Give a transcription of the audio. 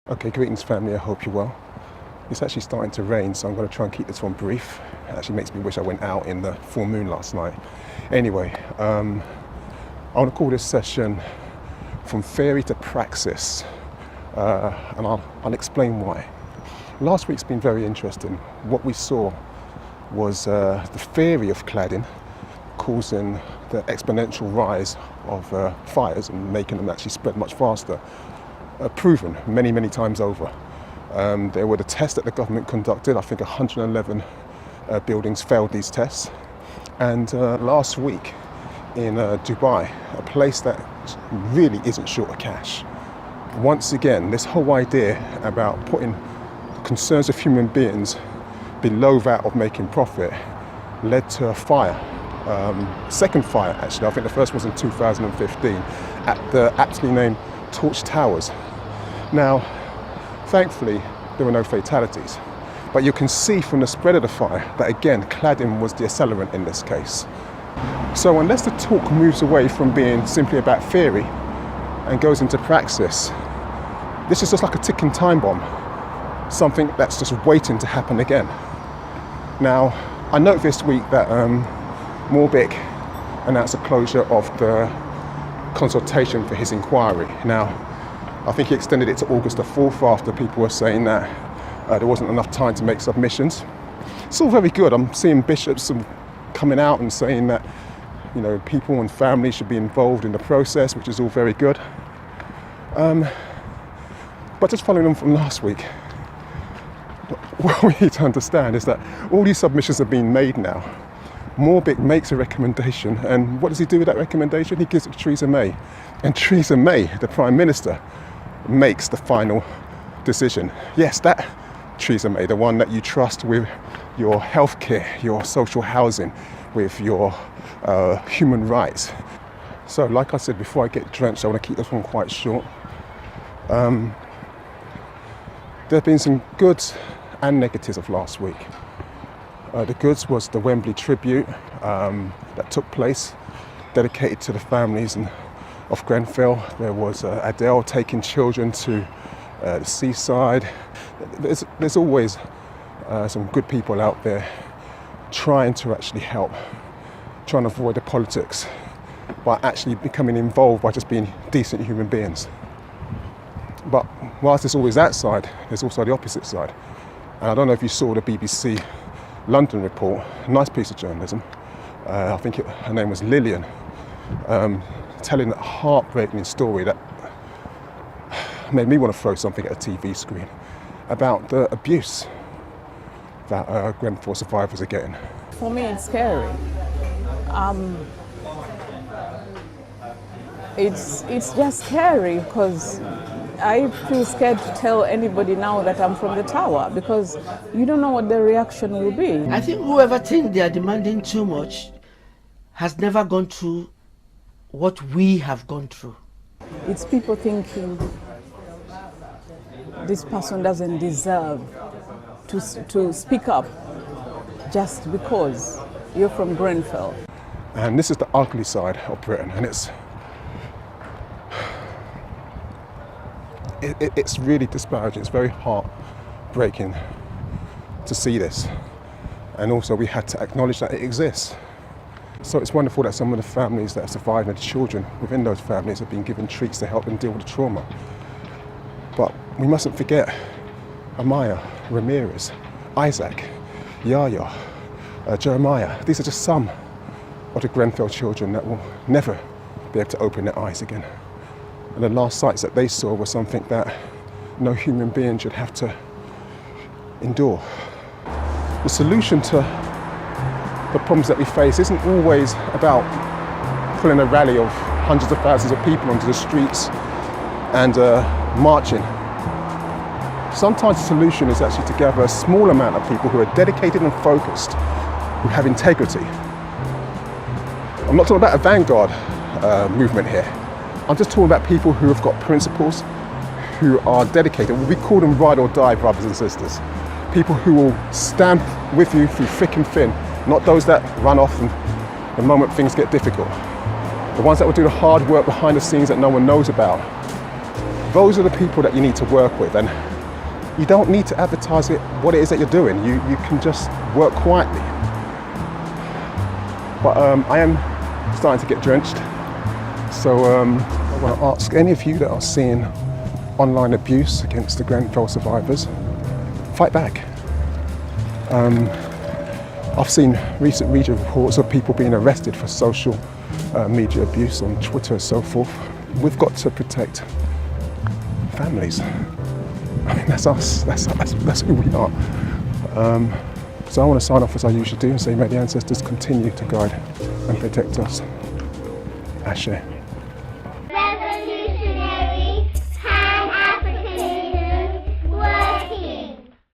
Okay, greetings family, I hope you're well. It's actually starting to rain, so I'm going to try and keep this one brief. It actually makes me wish I went out in the full moon last night. Anyway, I want to call this session From Theory to Praxis, and I'll explain why. Last week's been very interesting. What we saw was the theory of cladding causing the exponential rise of fires and making them actually spread much faster. Proven many times over. There were the tests that the government conducted. I think 111 buildings failed these tests. And last week in Dubai, a place that really isn't short of cash, once again, this whole idea about putting concerns of human beings below that of making profit led to a fire. Second fire, actually. I think the first was in 2015 at the aptly named Torch Towers. Now, thankfully, there were no fatalities, but you can see from the spread of the fire that again, cladding was the accelerant in this case. So unless the talk moves away from being simply about theory and goes into praxis, this is just like a ticking time bomb, something that's just waiting to happen again. Now, I note this week that Morbic announced the closure of the consultation for his inquiry. Now, I think he extended it to August the 4th after people were saying that there wasn't enough time to make submissions. It's all very good. I'm seeing bishops coming out and saying that, you know, people and families should be involved in the process, which is all very good. But just following on from last week, what we need to understand is that all these submissions are being made now. Morbic makes a recommendation, and what does he do with that recommendation? He gives it to Theresa May. And Theresa May, the Prime Minister, makes the final decision. Yes, that Theresa May, the one that you trust with your healthcare, your social housing, with your human rights. So, like I said, before I get drenched, I want to keep this one quite short. There have been some goods and negatives of last week. The goods was the Wembley tribute that took place, dedicated to the families of Grenfell. There was Adele taking children to the seaside. There's always some good people out there trying to actually help, trying to avoid the politics by actually becoming involved by just being decent human beings. But whilst there's always that side, there's also the opposite side. And I don't know if you saw the BBC London report, a nice piece of journalism. I think her name was Lillian, telling a heartbreaking story that made me want to throw something at a TV screen about the abuse that Grenfell survivors are getting. For me, it's scary. It's just scary because I feel scared to tell anybody now that I'm from the tower because you don't know what the reaction will be. I think whoever thinks they are demanding too much has never gone through what we have gone through. It's people thinking this person doesn't deserve to speak up just because you're from Grenfell. And this is the ugly side of Britain, and it's really disparaging. It's very heartbreaking to see this, and also we had to acknowledge that it exists. So it's wonderful that some of the families that have survived and the children within those families have been given treats to help them deal with the trauma. But we mustn't forget Amaya, Ramirez, Isaac, Yaya, Jeremiah. These are just some of the Grenfell children that will never be able to open their eyes again. And the last sights that they saw were something that no human being should have to endure. The solution to the problems that we face isn't always about pulling a rally of hundreds of thousands of people onto the streets and marching. Sometimes the solution is actually to gather a small amount of people who are dedicated and focused, who have integrity. I'm not talking about a vanguard movement here. I'm just talking about people who have got principles, who are dedicated. We call them ride or die brothers and sisters. People who will stand with you through thick and thin, not those that run off the moment things get difficult. The ones that will do the hard work behind the scenes that no one knows about. those are the people that you need to work with, and you don't need to advertise it, what it is that you're doing. You can just work quietly. But I am starting to get drenched. So I want to ask any of you that are seeing online abuse against the Grenfell survivors, fight back. I've seen recent media reports of people being arrested for social media abuse on Twitter and so forth. We've got to protect families. I mean, that's us, that's who we are. So I want to sign off as I usually do and say, may the ancestors continue to guide and protect us. Ashe.